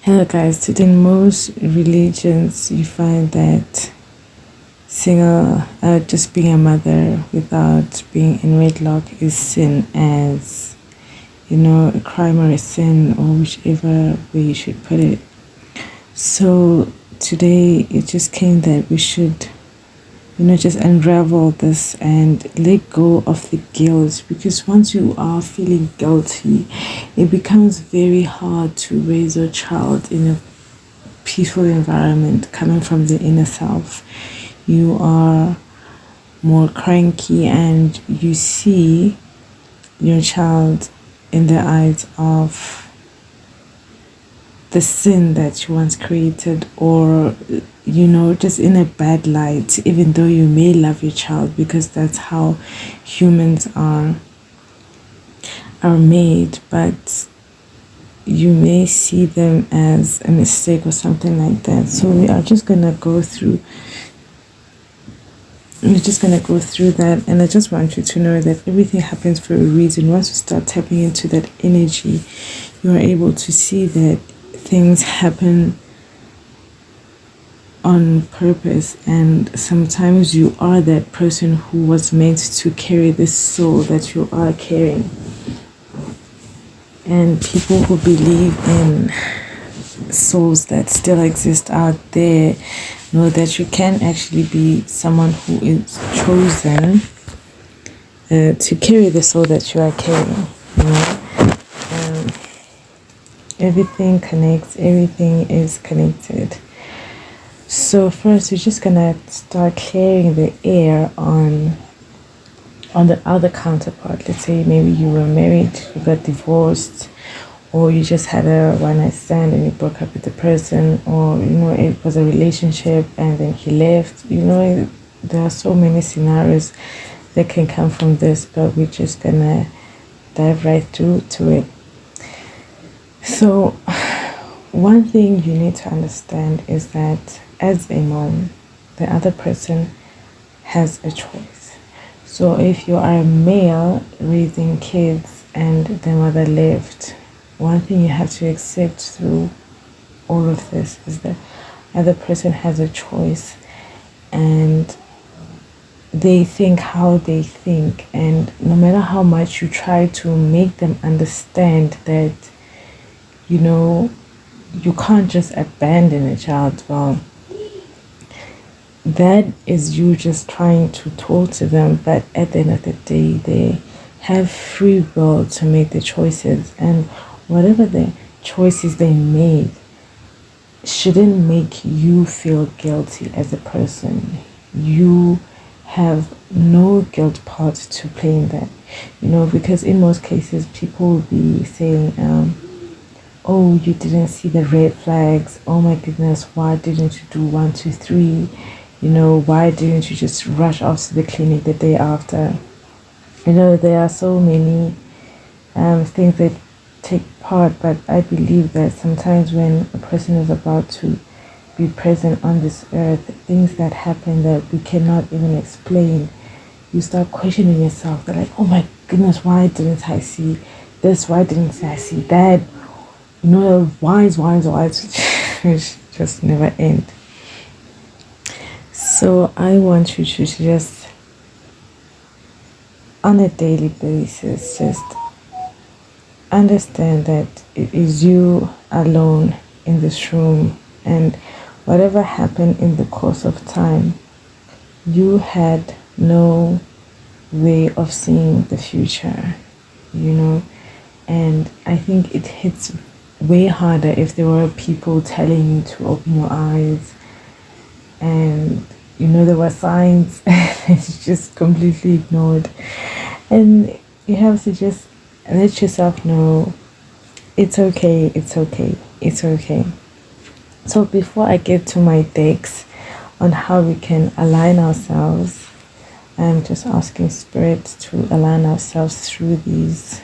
Hello, guys. Today, in most religions, you find that just being a mother without being in wedlock is seen as, a crime or a sin, or whichever way you should put it. So, today, it just came that we should, just unravel this and let go of the guilt, because once you are feeling guilty, it becomes very hard to raise your child in a peaceful environment coming from the inner self. You are more cranky and you see your child in the eyes of the sin that you once created, or just in a bad light, even though you may love your child, because that's how humans are made, but you may see them as a mistake or something like that. So we're just gonna go through that, and I just want you to know that everything happens for a reason. Once you start tapping into that energy, you are able to see that things happen on purpose, and sometimes you are that person who was meant to carry this soul that you are carrying. And people who believe in souls that still exist out there know that you can actually be someone who is chosen to carry the soul that you are carrying. Everything connects, everything is connected. So first, we're just gonna start clearing the air on the other counterpart. Let's say maybe you were married, you got divorced, or you just had a one night stand and you broke up with the person, or it was a relationship and then he left. There are so many scenarios that can come from this, but we're just gonna dive right through to it. So one thing you need to understand is that as a mom, the other person has a choice. So if you are a male raising kids and the mother left, one thing you have to accept through all of this is that other person has a choice, and they think how they think, and no matter how much you try to make them understand that you can't just abandon a child, well, that is you just trying to talk to them, but at the end of the day, they have free will to make the choices, and whatever the choices they made shouldn't make you feel guilty as a person. You have no guilt part to play in that, because in most cases people will be saying, oh, you didn't see the red flags, oh my goodness, why didn't you do 1 2 3, why didn't you just rush off to the clinic the day after? There are so many things that take part, but I believe that sometimes when a person is about to be present on this earth, things that happen that we cannot even explain, you start questioning yourself. They're like, oh my goodness, why didn't I see this? Why didn't I see that? Why, which just never end. So I want you to just, on a daily basis, just understand that it is you alone in this room, and whatever happened in the course of time, you had no way of seeing the future, and I think it hits way harder if there were people telling you to open your eyes, and there were signs that you just completely ignored, and you have to just let yourself know it's okay. So before I get to my takes on how we can align ourselves, I'm just asking spirit to align ourselves through these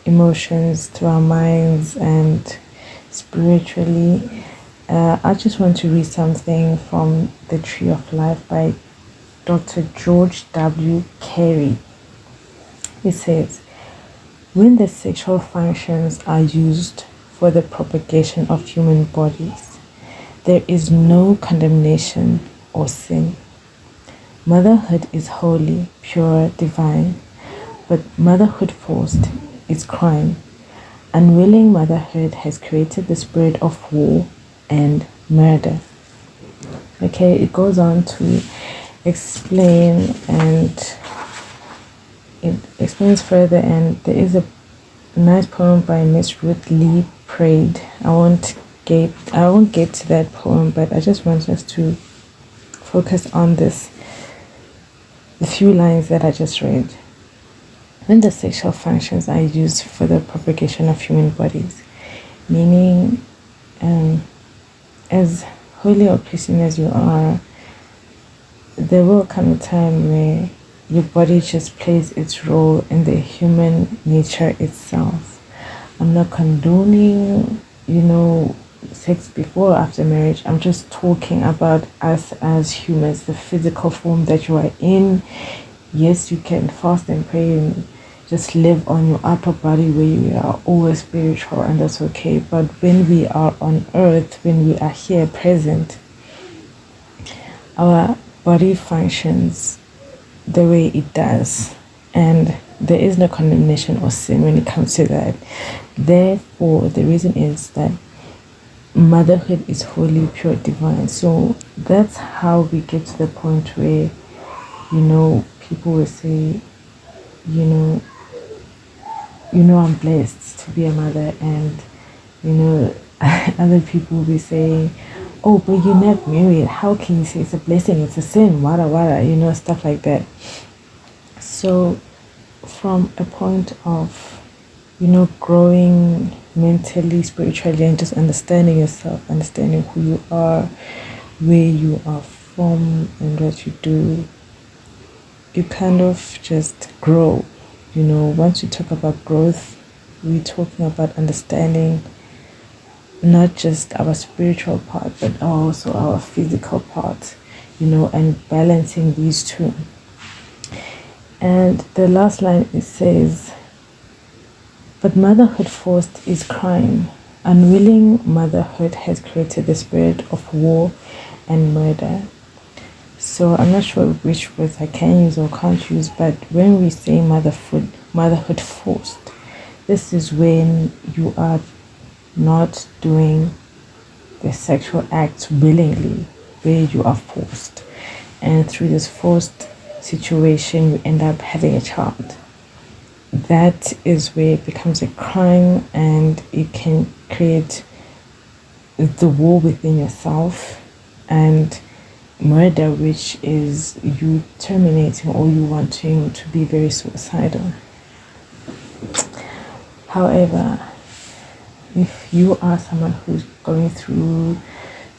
emotions, to our minds, and spiritually. I just want to read something from The Tree of Life by Dr. George W. Carey. It says, when the sexual functions are used for the propagation of human bodies. There is no condemnation or sin. Motherhood is holy, pure, divine, but motherhood forced is crime. Unwilling motherhood has created the spirit of war and murder. Okay, it goes on to explain, and it explains further, and there is a nice poem by Miss Ruth Lee Prade. I won't get to that poem, but I just want us to focus on the few lines that I just read. When the sexual functions are used for the propagation of human bodies, meaning as holy or Christian as you are, there will come a time where your body just plays its role in the human nature itself. I'm not condoning, sex before or after marriage. I'm just talking about us as humans, the physical form that you are in. Yes, you can fast and pray and just live on your upper body where you are always spiritual, and that's okay. But when we are on earth, when we are here present, our body functions the way it does, and there is no condemnation or sin when it comes to that. Therefore, the reason is that motherhood is holy, pure, divine. So that's how we get to the point where, people will say, I'm blessed to be a mother, and other people will be saying, oh, but you're not married, how can you say it's a blessing, it's a sin, wada, stuff like that. So from a point of growing mentally, spiritually, and just understanding yourself, understanding who you are, where you are from, and what you do, you kind of just grow. Once you talk about growth, we're talking about understanding not just our spiritual part, but also our physical part, and balancing these two. And the last line, it says, but motherhood forced is crime. Unwilling motherhood has created the spirit of war and murder. So I'm not sure which words I can use or can't use, but when we say motherhood forced, this is when you are not doing the sexual act willingly, where you are forced. And through this forced situation, you end up having a child. That is where it becomes a crime, and it can create the war within yourself, and murder, which is you terminating or you wanting to be very suicidal. However, if you are someone who's going through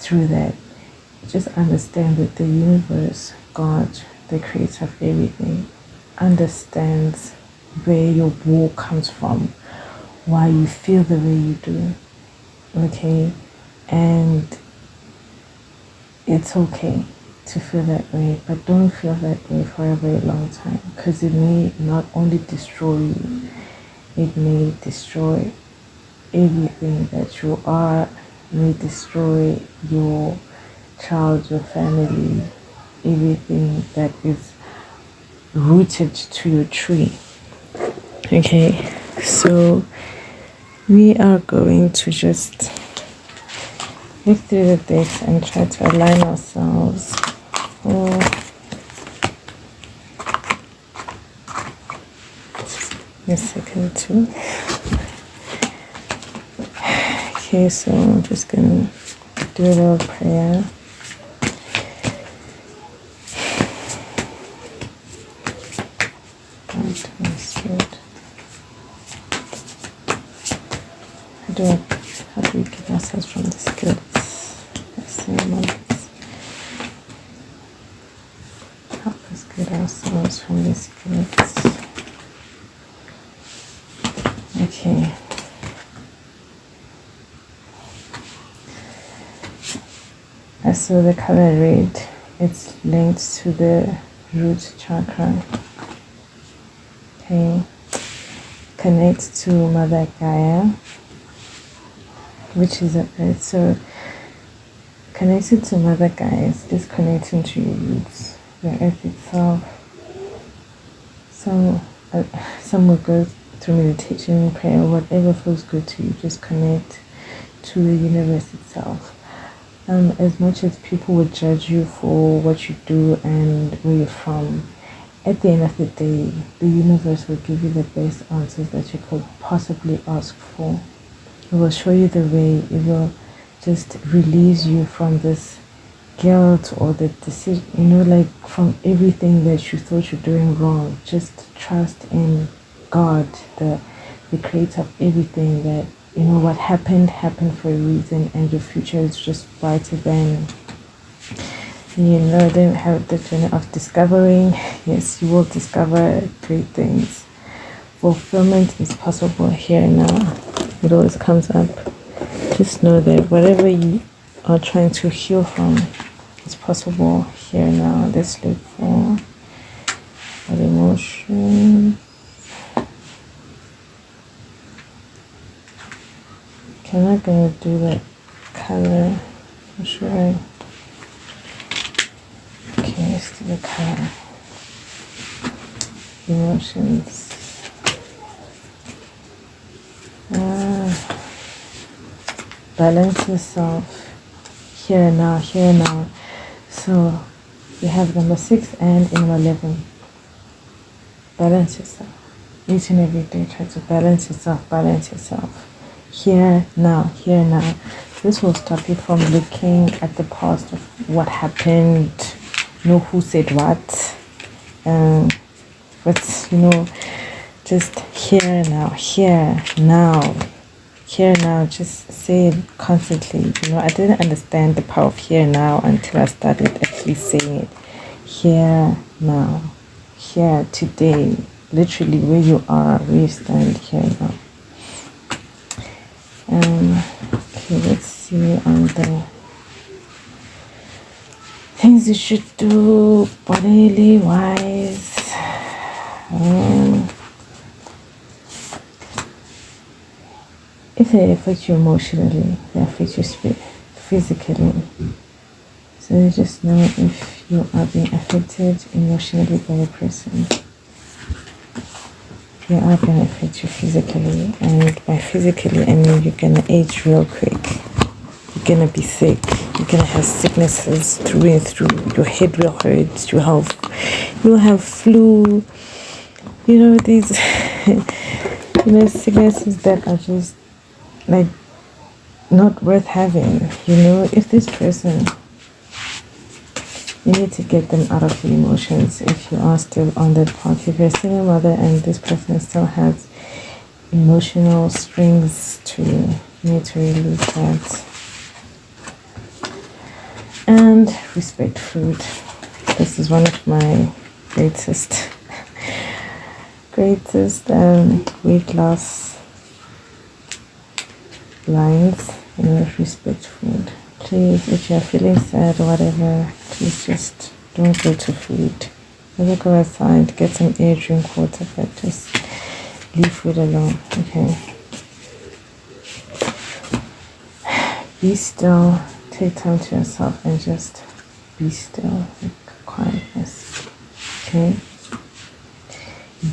that, just understand that the universe, God, the creator of everything, understands where your war comes from, why you feel the way you do. Okay? And it's okay to feel that way, but don't feel that way for a very long time, because it may not only destroy you, it may destroy everything that you are, may destroy your child, your family, everything that is rooted to your tree. Okay, so we are going to just look through the decks and try to align ourselves. A second too. Okay, so I'm just gonna do a little prayer. How do we get ourselves from this guilt? Help us get ourselves from this guilt. Okay. I saw the color red. It's linked to the root chakra. Okay. Connects to Mother Gaia. which is the earth. So connected to mother, guys, just connecting to your roots, the earth itself. Some will go through meditation, prayer, whatever feels good to you. Just connect to the universe itself. As much as people would judge you for what you do and where you're from, at the end of the day, the universe will give you the best answers that you could possibly ask for. It will show you the way. It will just release you from this guilt or the decision, like from everything that you thought you're doing wrong. Just trust in God, the creator of everything, that what happened for a reason, and your future is just brighter than then have the journey of discovering. Yes, you will discover great things. Fulfillment is possible here and now. It always comes up. Just know that whatever you are trying to heal from is possible here and now. Let's look for emotions. Okay, I'm not going to do that color. I'm sure. Okay, let's do the color. Emotions. Balance yourself here and now. So we have number 6 and number 11. Balance yourself. Each and every day, try to balance yourself. Here now. This will stop you from looking at the past of what happened, who said what. But just here now, just say it constantly. I didn't understand the power of here now until I started actually saying it. Here now, here today, literally where you are, where you stand here now. Okay, let's see on the things you should do bodily wise. If they affect you emotionally, they affect you physically. So you just know if you are being affected emotionally by a person. They are going to affect you physically, and by physically I mean you're going to age real quick. You're going to be sick. You're going to have sicknesses through and through. Your head will hurt. You'll have flu. These sicknesses that are just like not worth having. If this person, you need to get them out of your emotions. If you are still on that path, if you're a single mother and this person still has emotional strings to you need to release that. And respect food. This is one of my greatest weight loss lines. Respect food. Please, if you're feeling sad or whatever, please just don't go to food. Never go outside, get some air, drink water, but just leave food alone, okay? Be still, take time to yourself and just be still, like quietness, okay?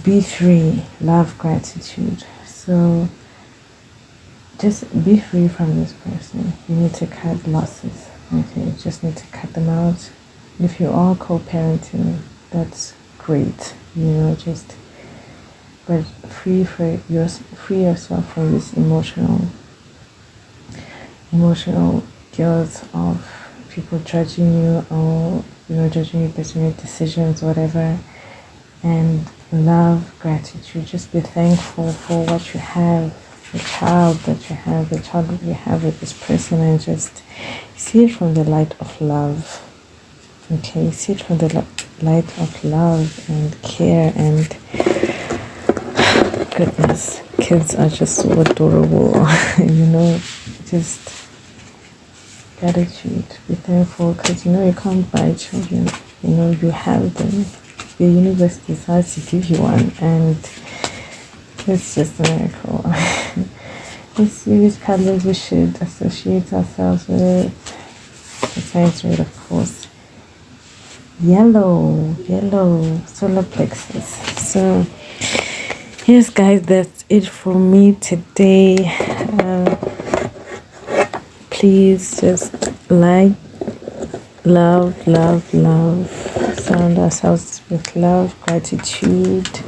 Be free, love, gratitude. So just be free from this person. You need to cut losses, okay? You just need to cut them out. If you are co-parenting, that's great, but free yourself from this emotional guilt of people judging you, or judging you based on your decisions, whatever. And love, gratitude. Just be thankful for what you have, the child that you have with this person, and just see it from the light of love. Okay, see it from the light of love and care and goodness. Kids are just so adorable. Just gratitude. Be thankful, because you can't buy children. You have them. The universe decides to give you one, and it's just a miracle. let's see which colors we should associate ourselves with. Besides red, of course. Yellow, solar plexus. So yes guys, that's it for me today. Please just like, love, surround ourselves with love, gratitude,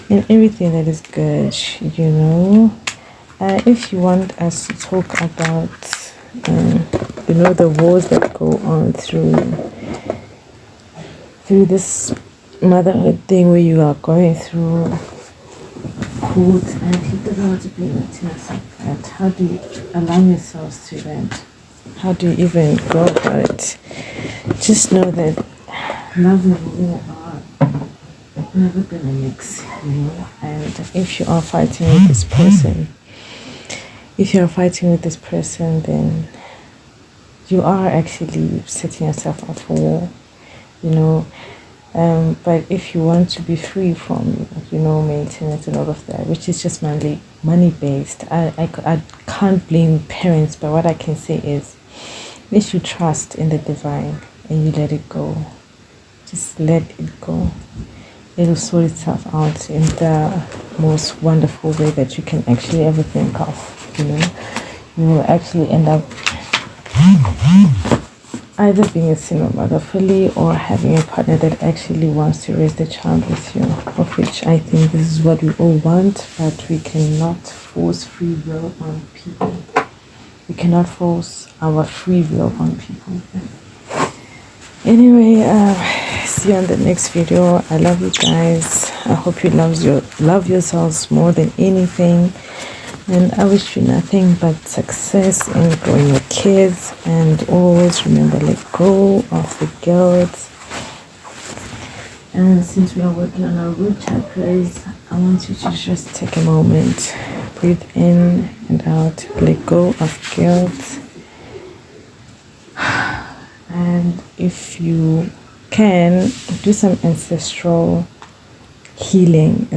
and everything that is good, you know. If you want us to talk about the wars that go on through this motherhood thing, where you are going through court and legal arguments and stuff like that, how do you align yourselves to that? How do you even go about it? Just know that love and war are never gonna mix, you know. And if you are fighting with this person, then you are actually setting yourself up for war, you know. But if you want to be free from, maintenance and all of that, which is just mainly money based, I can't blame parents, but what I can say is, if you trust in the divine and you let it go, just let it go. It will sort itself out in the most wonderful way that you can actually ever think of, you know. You will actually end up either being a single mother fully, or having a partner that actually wants to raise the child with you, of which I think this is what we all want, but we cannot force free will on people. We cannot force our free will on people. Anyway, see you on the next video. I love you guys. I hope you love yourselves more than anything. And I wish you nothing but success in growing your kids. And always remember, let go of the guilt. And since we are working on our root chakras, I want you to just take a moment, breathe in and out, let go of guilt. And if you can, do some ancestral healing,